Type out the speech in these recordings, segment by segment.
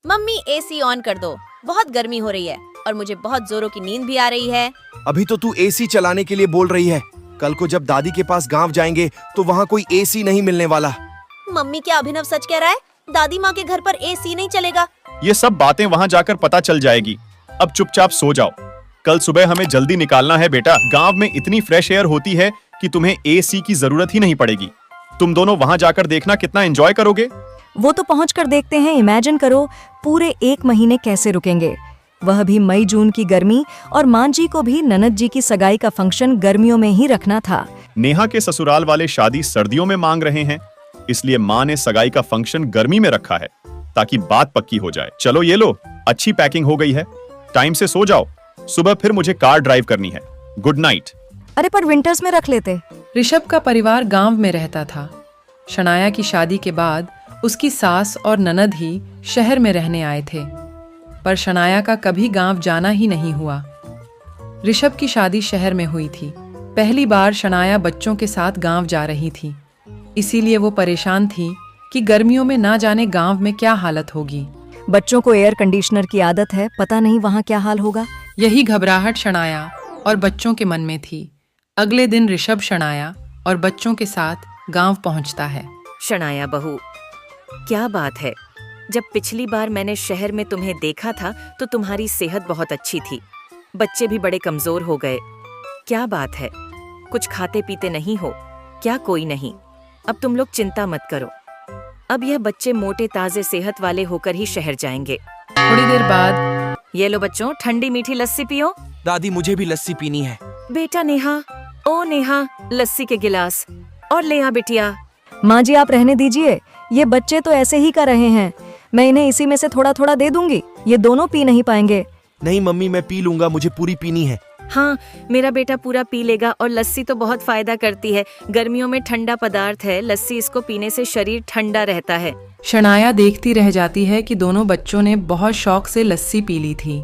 Mummy AC on कर दो, बहुत गर्मी हो रही है और मुझे बहुत जोरों की नींद भी आ रही है। अभी तो तू एसी चलाने के लिए बोल रही है, कल को जब दादी के पास गांव जाएंगे तो वहाँ कोई एसी नहीं मिलने वाला। मम्मी क्या अभिनव सच कह रहा है? दादी माँ के घर पर एसी नहीं चलेगा। ये सब बातें वहाँ जाकर पता चल जाएगी। अब चुपचाप सो जाओ, कल सुबह हमें जल्दी निकालना है बेटा। गांव में इतनी फ्रेश एयर होती है कि तुम्हें एसी की जरूरत ही नहीं पड़ेगी। तुम दोनों वहाँ जाकर देखना कितना एंजॉय करोगे। वो तो पहुँच कर देखते हैं। इमेजिन करो पूरे 1 महीने कैसे रुकेंगे, वह भी मई जून की गर्मी। और मान जी को भी ननद जी की सगाई का फंक्शन गर्मियों में ही रखना था। नेहा के ससुराल वाले शादी सर्दियों में मांग रहे हैं, इसलिए माँ ने सगाई का फंक्शन गर्मी में रखा है ताकि बात पक्की हो जाए। चलो ये लो, अच्छी पैकिंग हो गई है, टाइम से सो जाओ, सुबह फिर मुझे कार ड्राइव करनी है। Good night. अरे पर विंटर्स में रख लेते। ऋषभ का परिवार गांव में रहता था। शनाया की शादी के बाद उसकी सास और ननद ही शहर में रहने आए थे, पर शनाया का कभी गांव जाना ही नहीं हुआ। ऋषभ की शादी शहर में हुई थी। पहली बार शनाया बच्चों के साथ गांव जा रही थी, इसीलिए वो परेशान थी कि गर्मियों में ना जाने गांव में क्या हालत होगी। बच्चों को एयर कंडीशनर की आदत है, पता नहीं वहाँ क्या हाल होगा। यही घबराहट शनाया और बच्चों के मन में थी। अगले दिन ऋषभ शनाया और बच्चों के साथ गांव पहुंचता है। शनाया बहू, क्या बात है? जब पिछली बार मैंने शहर में तुम्हें देखा था तो तुम्हारी सेहत बहुत अच्छी थी, बच्चे भी बड़े कमजोर हो गए। क्या बात है? कुछ खाते पीते नहीं हो क्या? कोई नहीं, अब तुम लोग चिंता मत करो। अब यह बच्चे मोटे ताजे सेहत वाले होकर ही शहर जाएंगे। थोड़ी देर बाद, ये लो बच्चों, ठंडी मीठी लस्सी पियो। दादी मुझे भी लस्सी पीनी है। बेटा नेहा, ओ नेहा, लस्सी के गिलास और ले आ बिटिया। माँ जी आप रहने दीजिए, ये बच्चे तो ऐसे ही कर रहे हैं। मैं इन्हें इसी में से थोड़ा थोड़ा दे दूंगी, ये दोनों पी नहीं पाएंगे। नहीं मम्मी, मैं पी लूंगा, मुझे पूरी पीनी है। हाँ, मेरा बेटा पूरा पी लेगा। और लस्सी तो बहुत फायदा करती है, गर्मियों में ठंडा पदार्थ है लस्सी, इसको पीने से शरीर ठंडा रहता है। शनाया देखती रह जाती है कि दोनों बच्चों ने बहुत शौक से लस्सी पी ली थी।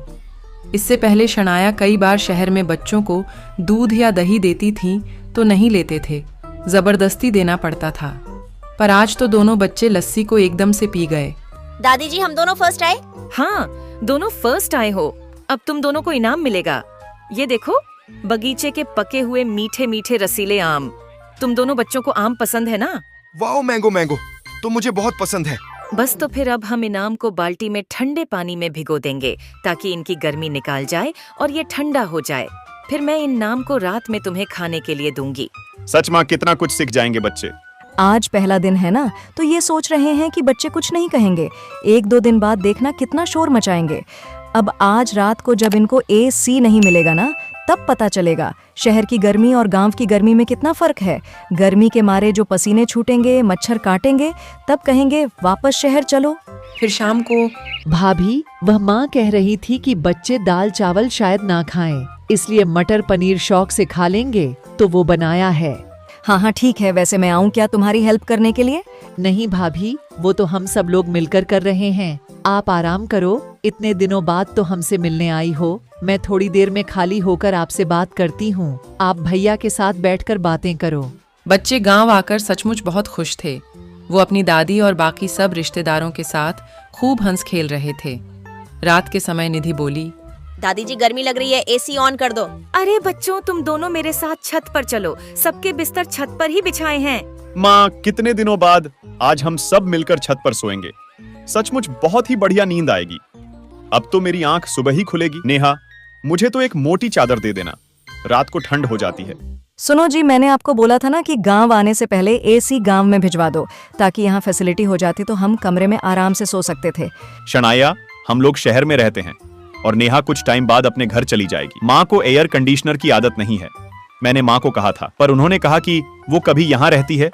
इससे पहले शनाया कई बार शहर में बच्चों को दूध या दही देती थी तो नहीं लेते थे, जबरदस्ती देना पड़ता था। पर आज तो दोनों बच्चे लस्सी को एकदम से पी गए। दादी जी, हम दोनों फर्स्ट आए। हाँ, दोनों फर्स्ट आए हो। अब तुम दोनों को इनाम मिलेगा। ये देखो, बगीचे के पके हुए मीठे मीठे रसीले आम। तुम दोनों बच्चों को आम पसंद है ना? वाओ, मैंगो मैंगो तो मुझे बहुत पसंद है। बस तो फिर अब हम इनाम को बाल्टी में ठंडे पानी में भिगो देंगे ताकि इनकी गर्मी निकाल जाए और ये ठंडा हो जाए। फिर मैं इन नाम को रात में तुम्हें खाने के लिए दूंगी। सच माँ, कितना कुछ सीख जाएंगे बच्चे। आज पहला दिन है ना, तो ये सोच रहे हैं कि बच्चे कुछ नहीं कहेंगे। 1-2 दिन बाद देखना कितना शोर मचाएंगे। अब आज रात को जब इनको एसी नहीं मिलेगा ना, तब पता चलेगा शहर की गर्मी और गांव की गर्मी में कितना फर्क है। गर्मी के मारे जो पसीने छूटेंगे, मच्छर काटेंगे, तब कहेंगे वापस शहर चलो। फिर शाम को, भाभी, वह माँ कह रही थी कि बच्चे दाल चावल शायद ना खाएं, इसलिए मटर पनीर शौक से खा लेंगे, तो वो बनाया है। हाँ हाँ ठीक है, वैसे मैं आऊँ क्या तुम्हारी हेल्प करने के लिए? नहीं भाभी, वो तो हम सब लोग मिलकर कर रहे हैं। आप आराम करो, इतने दिनों बाद तो हमसे मिलने आई हो। मैं थोड़ी देर में खाली होकर आपसे बात करती हूँ। आप भैया के साथ बैठकर बातें करो। बच्चे गांव आकर सचमुच बहुत खुश थे। वो अपनी दादी और बाकी सब रिश्तेदारों के साथ खूब हंस खेल रहे थे। रात के समय निधि बोली, दादी जी गर्मी लग रही है, एसी ऑन कर दो। अरे बच्चों, तुम दोनों मेरे साथ छत पर चलो, सबके बिस्तर छत पर ही बिछाए हैं। माँ, कितने दिनों बाद आज हम सब मिलकर छत पर सोएंगे। सचमुच बहुत ही बढ़िया नींद आएगी। अब तो मेरी आंख सुबह ही खुलेगी। नेहा, मुझे तो एक मोटी चादर दे देना, रात को ठंड हो जाती है। सुनो जी, मैंने आपको बोला था ना कि गांव आने से पहले एसी गांव में भिजवा दो, ताकि यहाँ फैसिलिटी हो जाती तो हम कमरे में आराम से सो सकते थे। शनाया, हम लोग शहर में रहते हैं और नेहा कुछ टाइम बाद अपने घर चली जाएगी। माँ को एयर कंडीशनर की आदत नहीं है। मैंने माँ को कहा था, पर उन्होंने कहा कि वो कभी यहाँ रहती है,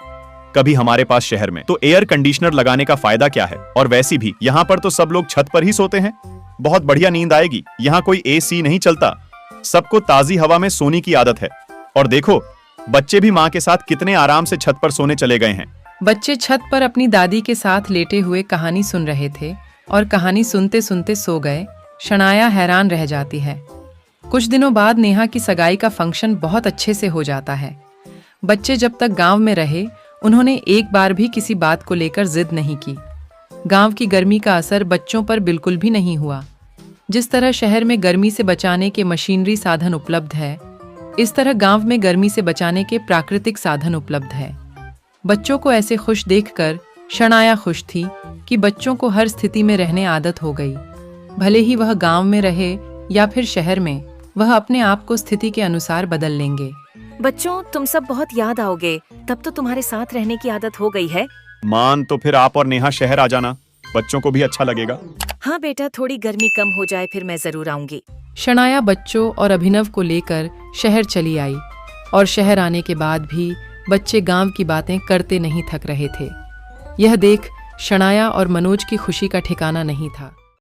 कभी हमारे पास शहर में, तो एयर कंडीशनर लगाने का फायदा क्या है। और वैसे भी यहाँ पर तो सब लोग छत पर ही सोते हैं, बहुत बढ़िया नींद आएगी। यहाँ कोई एसी नहीं चलता, सबको ताजी हवा में सोने की आदत है। और देखो, बच्चे भी माँ के साथ कितने आराम से छत पर सोने चले गए हैं। बच्चे छत पर अपनी दादी के साथ लेटे हुए कहानी सुन रहे थे और कहानी सुनते सुनते सो गए। शनाया हैरान रह जाती है। कुछ दिनों बाद नेहा की सगाई का फंक्शन बहुत अच्छे से हो जाता है। बच्चे जब तक गांव में रहे, उन्होंने एक बार भी किसी बात को लेकर जिद नहीं की। गांव की गर्मी का असर बच्चों पर बिल्कुल भी नहीं हुआ। जिस तरह शहर में गर्मी से बचाने के मशीनरी साधन उपलब्ध है, इस तरह गांव में गर्मी से बचाने के प्राकृतिक साधन उपलब्ध है। बच्चों को ऐसे खुश देखकर शनाया खुश थी कि बच्चों को हर स्थिति में रहने आदत हो गई। भले ही वह गांव में रहे या फिर शहर में, वह अपने आप को स्थिति के अनुसार बदल लेंगे। बच्चों, तुम सब बहुत याद आओगे, तब तो तुम्हारे साथ रहने की आदत हो गई है। मान तो फिर आप और नेहा शहर आ जाना, बच्चों को भी अच्छा लगेगा। हाँ बेटा, थोड़ी गर्मी कम हो जाए फिर मैं जरूर आऊंगी। शनाया बच्चों और अभिनव को लेकर शहर चली आई और शहर आने के बाद भी बच्चे गांव की बातें करते नहीं थक रहे थे। यह देख शनाया और मनोज की खुशी का ठिकाना नहीं था।